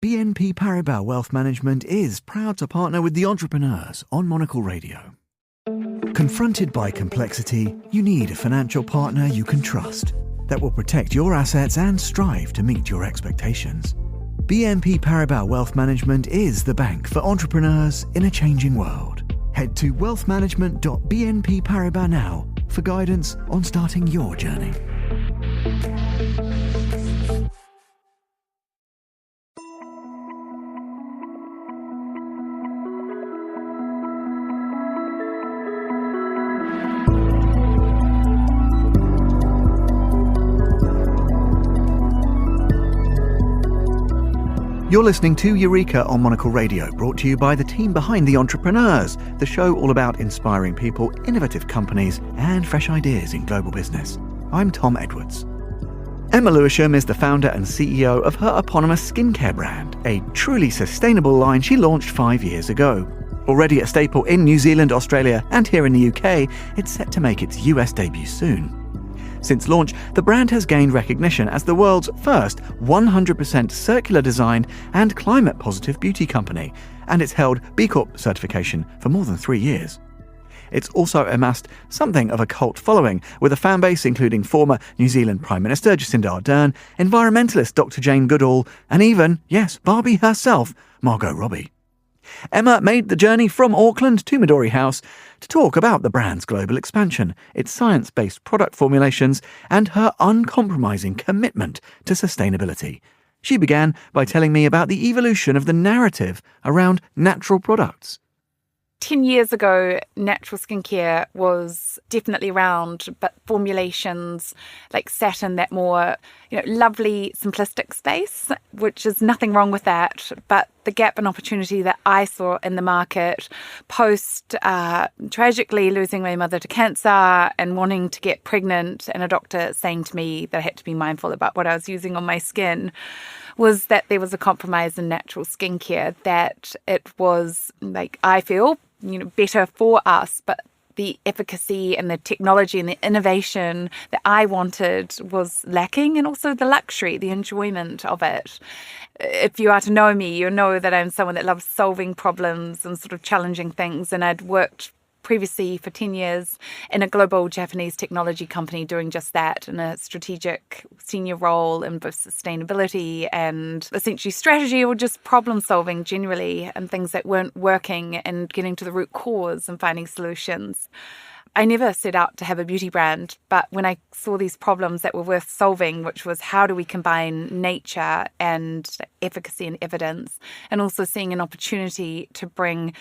BNP Paribas Wealth Management is proud to partner with the entrepreneurs on Monocle Radio. Confronted by complexity, you need a financial partner you can trust that will protect your assets and strive to meet your expectations. BNP Paribas Wealth Management is the bank for entrepreneurs in a changing world. Head to wealthmanagement.bnp Paribas now for guidance on starting your journey. You're listening to Eureka on Monocle Radio, brought to you by the team behind The Entrepreneurs, the show all about inspiring people, innovative companies, and fresh ideas in global business. I'm Tom Edwards. Emma Lewisham is the founder and CEO of her eponymous skincare brand, a truly sustainable line she launched 5 years ago. Already a staple in New Zealand, Australia, and here in the UK, it's set to make its US debut soon. Since launch, the brand has gained recognition as the world's first 100% circular design and climate-positive beauty company, and it's held B Corp certification for more than 3 years. It's also amassed something of a cult following, with a fan base including former New Zealand Prime Minister Jacinda Ardern, environmentalist Dr. Jane Goodall, and even, yes, Barbie herself, Margot Robbie. Emma made the journey from Auckland to Midori House to talk about the brand's global expansion, its science-based product formulations, and her uncompromising commitment to sustainability. She began by telling me about the evolution of the narrative around natural products. 10 years ago, natural skincare was definitely around, but formulations sat in that more, lovely, simplistic space, which is nothing wrong with that. But the gap and opportunity that I saw in the market post tragically losing my mother to cancer and wanting to get pregnant, and a doctor saying to me that I had to be mindful about what I was using on my skin, was that there was a compromise in natural skincare, that it was, I feel, better for us, but the efficacy and the technology and the innovation that I wanted was lacking, and also the luxury, the enjoyment of it. If you are to know me, you'll know that I'm someone that loves solving problems and sort of challenging things, and I'd worked previously for 10 years in a global Japanese technology company doing just that, in a strategic senior role in both sustainability and essentially strategy, or just problem solving generally, and things that weren't working and getting to the root cause and finding solutions. I never set out to have a beauty brand, but when I saw these problems that were worth solving, which was how do we combine nature and efficacy and evidence, and also seeing an opportunity to bring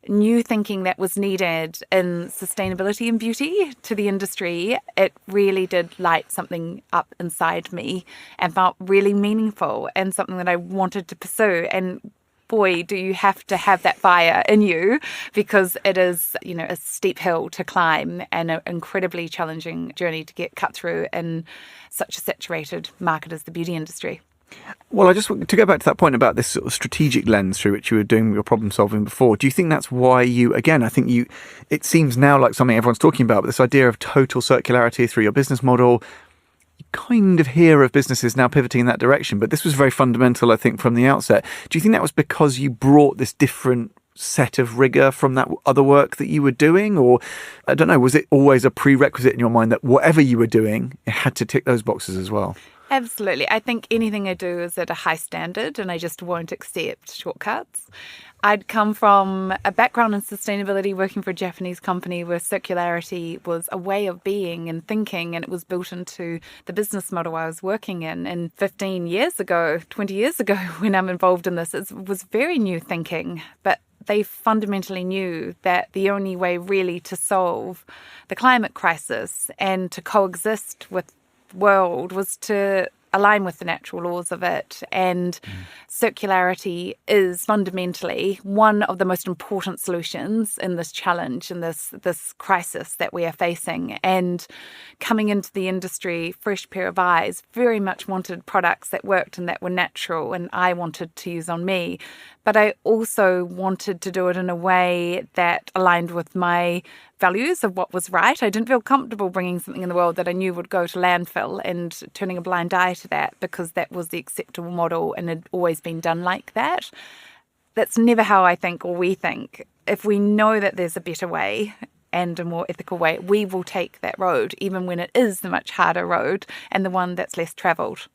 new thinking that was needed in sustainability and beauty to the industry, it really did light something up inside me and felt really meaningful and something that I wanted to pursue. And boy, do you have to have that fire in you, because it is, a steep hill to climb and an incredibly challenging journey to get cut through in such a saturated market as the beauty industry. Well, I just want to go back to that point about this sort of strategic lens through which you were doing your problem solving before. Do you think that's why it seems now like something everyone's talking about, but this idea of total circularity through your business model, you kind of hear of businesses now pivoting in that direction, but this was very fundamental, I think, from the outset. Do you think that was because you brought this different set of rigor from that other work that you were doing? Or, I don't know, was it always a prerequisite in your mind that whatever you were doing, it had to tick those boxes as well? Absolutely. I think anything I do is at a high standard, and I just won't accept shortcuts. I'd come from a background in sustainability, working for a Japanese company where circularity was a way of being and thinking, and it was built into the business model I was working in. And 20 years ago, when I'm involved in this, it was very new thinking, but they fundamentally knew that the only way really to solve the climate crisis and to coexist with the world was to align with the natural laws of it. And circularity is fundamentally one of the most important solutions in this challenge and this crisis that we are facing. And coming into the industry, fresh pair of eyes, very much wanted products that worked and that were natural, and I wanted to use on me. But I also wanted to do it in a way that aligned with my values of what was right. I didn't feel comfortable bringing something in the world that I knew would go to landfill and turning a blind eye to that because that was the acceptable model and had always been done like that. That's never how I think or we think. If we know that there's a better way and a more ethical way, we will take that road, even when it is the much harder road and the one that's less travelled.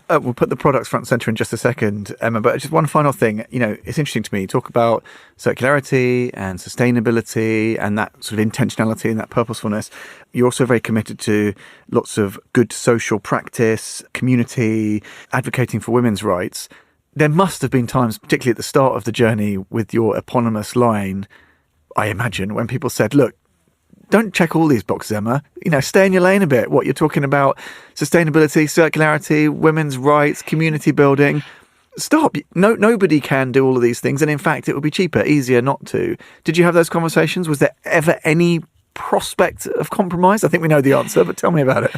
We'll put the products front and centre in just a second, Emma, but just one final thing. It's interesting to me. You talk about circularity and sustainability and that sort of intentionality and that purposefulness. You're also very committed to lots of good social practice, community, advocating for women's rights. There must have been times, particularly at the start of the journey with your eponymous line, I imagine, when people said, look, don't check all these boxes, Emma. Stay in your lane a bit. What you're talking about, sustainability, circularity, women's rights, community building. Stop. Nobody can do all of these things. And in fact, it would be cheaper, easier not to. Did you have those conversations? Was there ever any prospect of compromise? I think we know the answer, but tell me about it.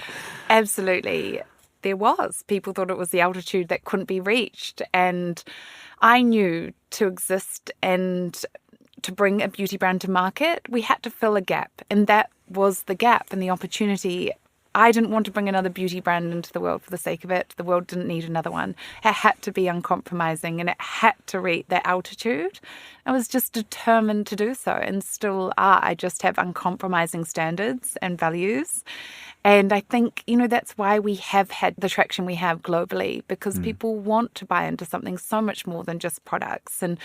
Absolutely. There was. People thought it was the altitude that couldn't be reached. And I knew to exist and to bring a beauty brand to market, we had to fill a gap. And that was the gap and the opportunity. I didn't want to bring another beauty brand into the world for the sake of it. The world didn't need another one. It had to be uncompromising and it had to reach that altitude. I was just determined to do so and still are. I just have uncompromising standards and values. And I think, that's why we have had the traction we have globally, because people want to buy into something so much more than just products. And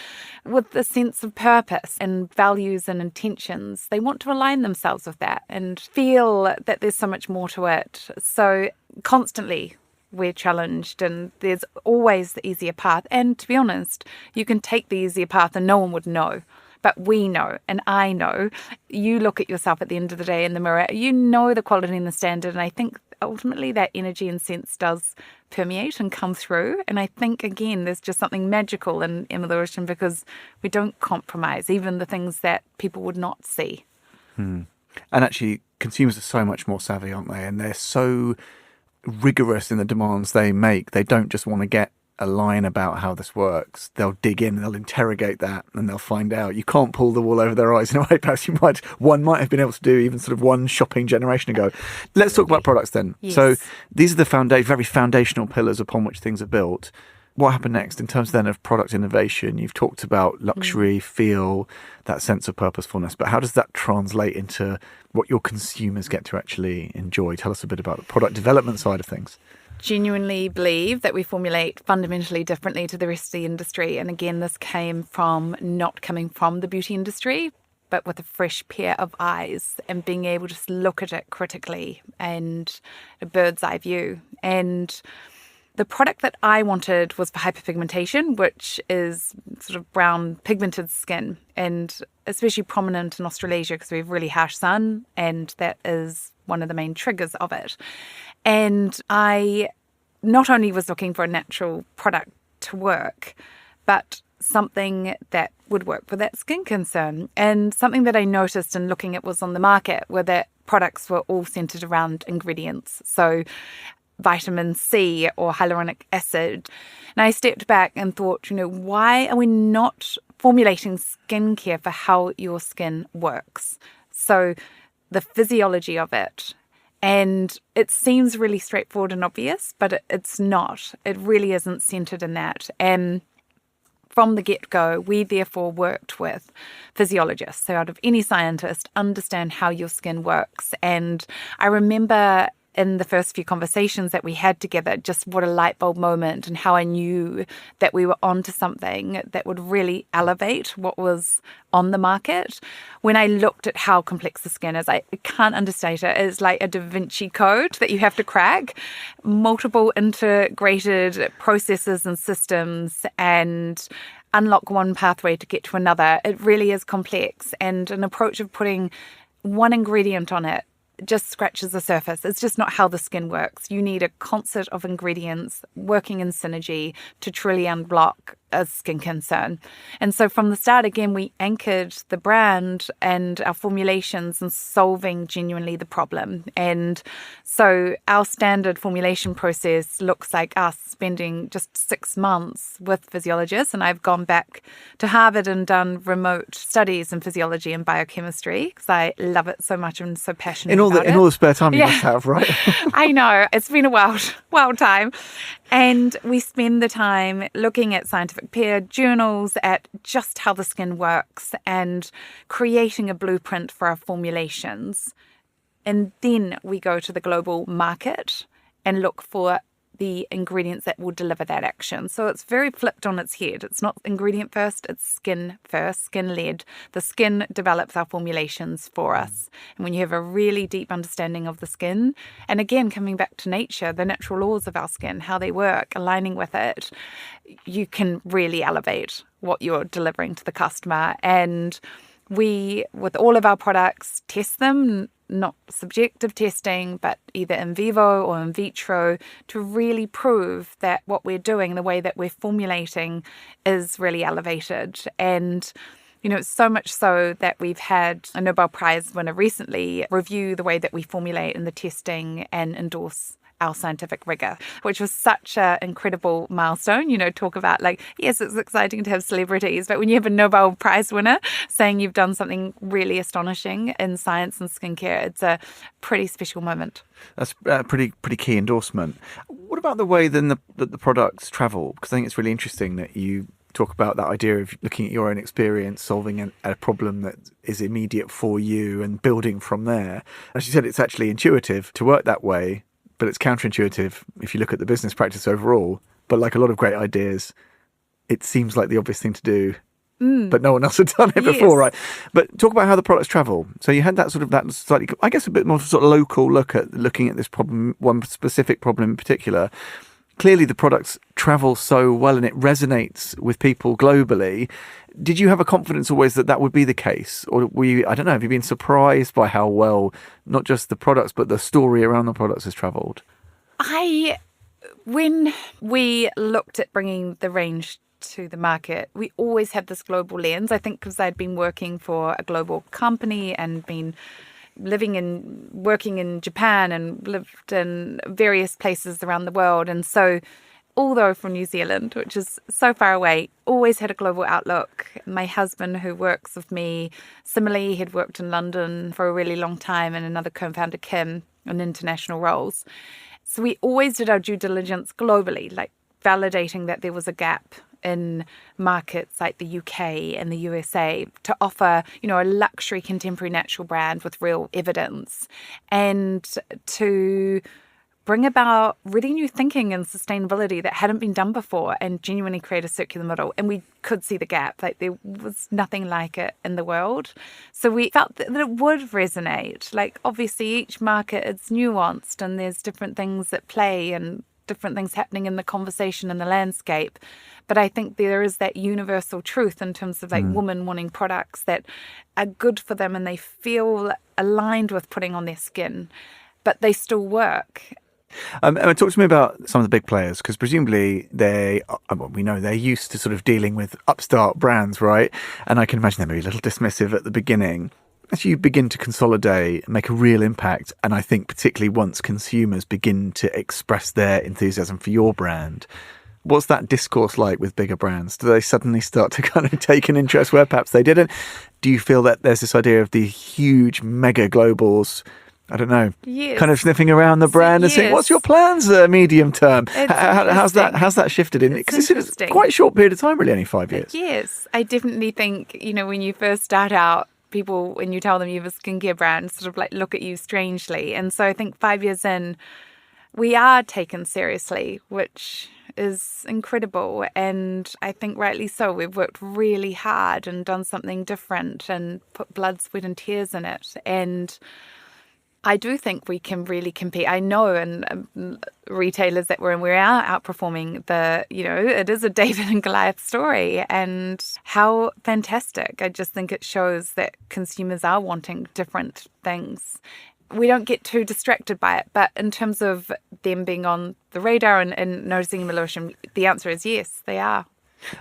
with a sense of purpose and values and intentions, they want to align themselves with that and feel that there's so much more to it. So constantly we're challenged and there's always the easier path. And to be honest, you can take the easier path and no one would know. But we know, and I know, you look at yourself at the end of the day in the mirror, you know the quality and the standard. And I think ultimately that energy and sense does permeate and come through. And I think, again, there's just something magical in Emma Lewisham because we don't compromise, even the things that people would not see. And actually, consumers are so much more savvy, aren't they? And they're so rigorous in the demands they make. They don't just want to get a line about how this works. They'll dig in, they'll interrogate that, and they'll find out. You can't pull the wool over their eyes in a way perhaps one might have been able to do even sort of one shopping generation ago. Let's talk about products then. Yes. So these are the very foundational pillars upon which things are built. What happened next in terms then of product innovation? You've talked about luxury, feel, that sense of purposefulness, but how does that translate into what your consumers get to actually enjoy? Tell us a bit about the product development side of things. Genuinely believe that we formulate fundamentally differently to the rest of the industry. And again, this came from not coming from the beauty industry, but with a fresh pair of eyes and being able to look at it critically and a bird's eye view. And the product that I wanted was for hyperpigmentation, which is sort of brown pigmented skin, and especially prominent in Australasia because we have really harsh sun, and that is one of the main triggers of it. And I not only was looking for a natural product to work, but something that would work for that skin concern. And something that I noticed in looking at was on the market were that products were all centered around ingredients. So vitamin C or hyaluronic acid. And I stepped back and thought, why are we not formulating skincare for how your skin works? So the physiology of it. And it seems really straightforward and obvious, but it's not. It really isn't centered in that. And from the get-go, we therefore worked with physiologists. So out of any scientist, understand how your skin works. And I remember in the first few conversations that we had together, just what a light bulb moment and how I knew that we were onto something that would really elevate what was on the market. When I looked at how complex the skin is, I can't understate it. It's like a Da Vinci code that you have to crack, multiple integrated processes and systems, and unlock one pathway to get to another. It really is complex, and an approach of putting one ingredient on it just scratches the surface. It's just not how the skin works. You need a concert of ingredients working in synergy to truly unblock a skin concern. And so from the start, again, we anchored the brand and our formulations in solving genuinely the problem. And so our standard formulation process looks like us spending just 6 months with physiologists. And I've gone back to Harvard and done remote studies in physiology and biochemistry because I love it so much and so passionate about it. In all the spare time you must have, right? I know. It's been a wild time. And we spend the time looking at scientific peer journals, at just how the skin works and creating a blueprint for our formulations. And then we go to the global market and look for the ingredients that will deliver that action. So it's very flipped on its head. It's not ingredient first, it's skin first, skin-led. The skin develops our formulations for us. And when you have a really deep understanding of the skin, and again, coming back to nature, the natural laws of our skin, how they work, aligning with it, you can really elevate what you're delivering to the customer. And we, with all of our products, test them, not subjective testing, but either in vivo or in vitro, to really prove that what we're doing, the way that we're formulating, is really elevated. And, you know, so much so that we've had a Nobel Prize winner recently review the way that we formulate in the testing and endorse our scientific rigor, which was such an incredible milestone. You know, talk about like, yes, it's exciting to have celebrities, but when you have a Nobel Prize winner saying you've done something really astonishing in science and skincare, it's a pretty special moment. That's a pretty key endorsement. What about the way then that the products travel? Because I think it's really interesting that you talk about that idea of looking at your own experience, solving a problem that is immediate for you and building from there. As you said, it's actually intuitive to work that way, but it's counterintuitive if you look at the business practice overall. But like a lot of great ideas, it seems like the obvious thing to do, but no one else had done it before, right? But talk about how the products travel. So you had that slightly, I guess, a bit more sort of local look at looking at this problem, one specific problem in particular. Clearly the products travel so well and it resonates with people globally. Did you have a confidence always that would be the case? Or were you, I don't know, have you been surprised by how well, not just the products, but the story around the products has travelled? When we looked at bringing the range to the market, we always had this global lens. I think because I'd been working for a global company and been working in Japan and lived in various places around the world. And so, although from New Zealand, which is so far away, always had a global outlook. My husband, who works with me, similarly, had worked in London for a really long time, and another co-founder, Kim, in international roles. So we always did our due diligence globally, like validating that there was a gap in markets like the UK and the USA to offer, you know, a luxury contemporary natural brand with real evidence, and to bring about really new thinking and sustainability that hadn't been done before and genuinely create a circular model. And we could see the gap, like there was nothing like it in the world. So we felt that it would resonate. Like obviously each market is nuanced and there's different things at play and different things happening in the conversation and the landscape. But I think there is that universal truth in terms of like women wanting products that are good for them and they feel aligned with putting on their skin, but they still work. Emma, talk to me about some of the big players, because presumably we know they're used to sort of dealing with upstart brands, right? And I can imagine they may be a little dismissive at the beginning. As you begin to consolidate, make a real impact, and I think particularly once consumers begin to express their enthusiasm for your brand, what's that discourse like with bigger brands? Do they suddenly start to kind of take an interest where perhaps they didn't? Do you feel that there's this idea of the huge mega globals, I don't know, kind of sniffing around the brand and saying, what's your plans medium term? How's that shifted in? Because it's quite a short period of time, really, only 5 years. Yes, I definitely think, you know, when you first start out, people, when you tell them you have a skincare brand, sort of like look at you strangely. And so I think 5 years in, we are taken seriously, which is incredible. And I think rightly so. We've worked really hard and done something different and put blood, sweat and tears in it. And I do think we can really compete. I know in retailers that we're in, we are outperforming it is a David and Goliath story, and how fantastic. I just think it shows that consumers are wanting different things. We don't get too distracted by it, but in terms of them being on the radar and noticing Emma Lewisham, the answer is yes, they are.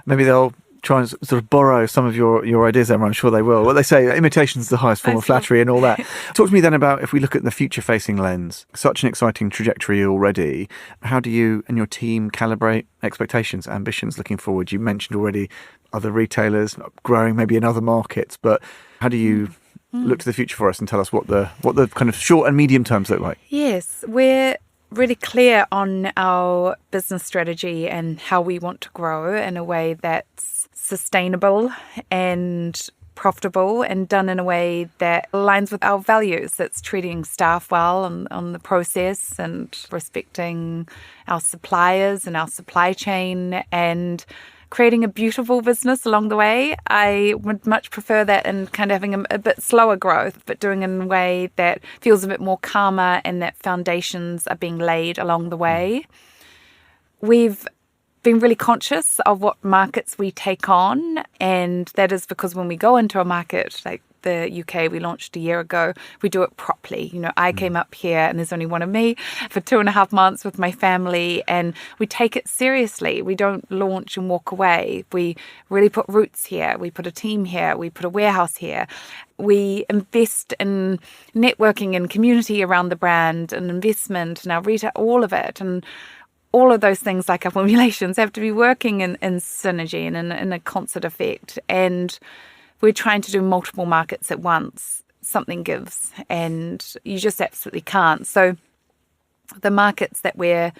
Maybe they'll try and sort of borrow some of your ideas, Emma. I'm sure they will. What they say, imitation is the highest form of flattery and all that. Talk to me then about, if we look at the future-facing lens, such an exciting trajectory already. How do you and your team calibrate expectations, ambitions looking forward? You mentioned already other retailers growing maybe in other markets, but how do you look to the future for us and tell us what the kind of short and medium terms look like? Yes, we're really clear on our business strategy and how we want to grow in a way that's sustainable and profitable and done in a way that aligns with our values. That's treating staff well on the process and respecting our suppliers and our supply chain and creating a beautiful business along the way. I would much prefer that and kind of having a bit slower growth, but doing it in a way that feels a bit more calmer and that foundations are being laid along the way. We've been really conscious of what markets we take on, and that is because when we go into a market like the UK, we launched a year ago, we do it properly. You know, I came up here and there's only one of me for 2.5 months with my family, and we take it seriously. We don't launch and walk away. We really put roots here. We put a team here. We put a warehouse here. We invest in networking and community around the brand and investment and our retail, all of it. And all of those things, like our formulations, have to be working in synergy and in a concert effect. And we're trying to do multiple markets at once. Something gives, and you just absolutely can't. So the markets that we're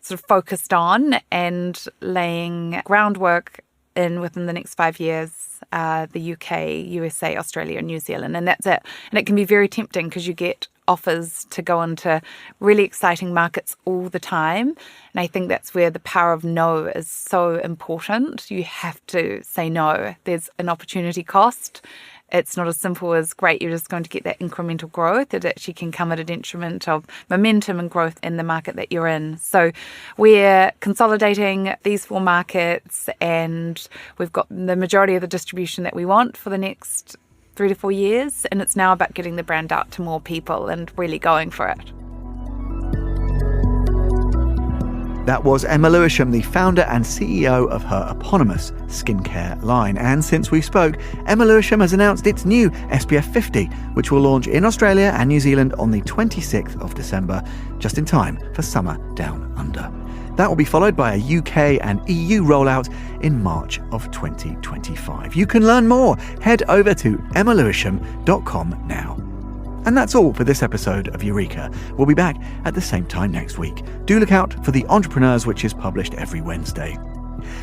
sort of focused on and laying groundwork in within the next 5 years are the UK, USA, Australia, and New Zealand. And that's it. And it can be very tempting because you get offers to go into really exciting markets all the time. And I think that's where the power of no is so important. You have to say no. There's an opportunity cost. It's not as simple as, great, you're just going to get that incremental growth. It actually can come at a detriment of momentum and growth in the market that you're in. So we're consolidating these 4 markets, and we've got the majority of the distribution that we want for the next 3 to 4 years, and it's now about getting the brand out to more people and really going for it. That was Emma Lewisham, the founder and CEO of her eponymous skincare line. And since we spoke, Emma Lewisham has announced its new SPF 50, which will launch in Australia and New Zealand on the 26th of December, just in time for summer down under. That will be followed by a UK and EU rollout in March of 2025. You can learn more. Head over to emmalewisham.com now. And that's all for this episode of Eureka. We'll be back at the same time next week. Do look out for The Entrepreneurs, which is published every Wednesday.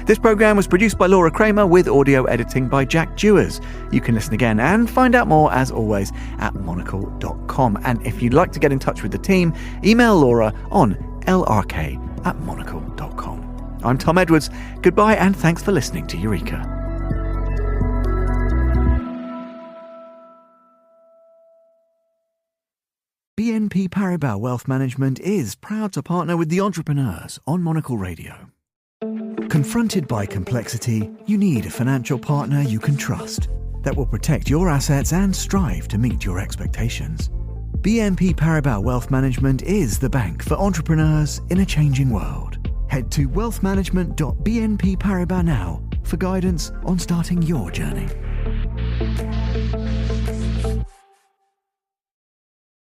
This programme was produced by Laura Kramer with audio editing by Jack Dewars. You can listen again and find out more, as always, at monocle.com. And if you'd like to get in touch with the team, email Laura on lrk@monocle.com. I'm Tom Edwards. Goodbye and thanks for listening to Eureka. BNP Paribas Wealth Management is proud to partner with The Entrepreneurs on Monocle Radio. Confronted by complexity, you need a financial partner you can trust that will protect your assets and strive to meet your expectations. BNP Paribas Wealth Management is the bank for entrepreneurs in a changing world. Head to wealthmanagement.bnpparibas now for guidance on starting your journey.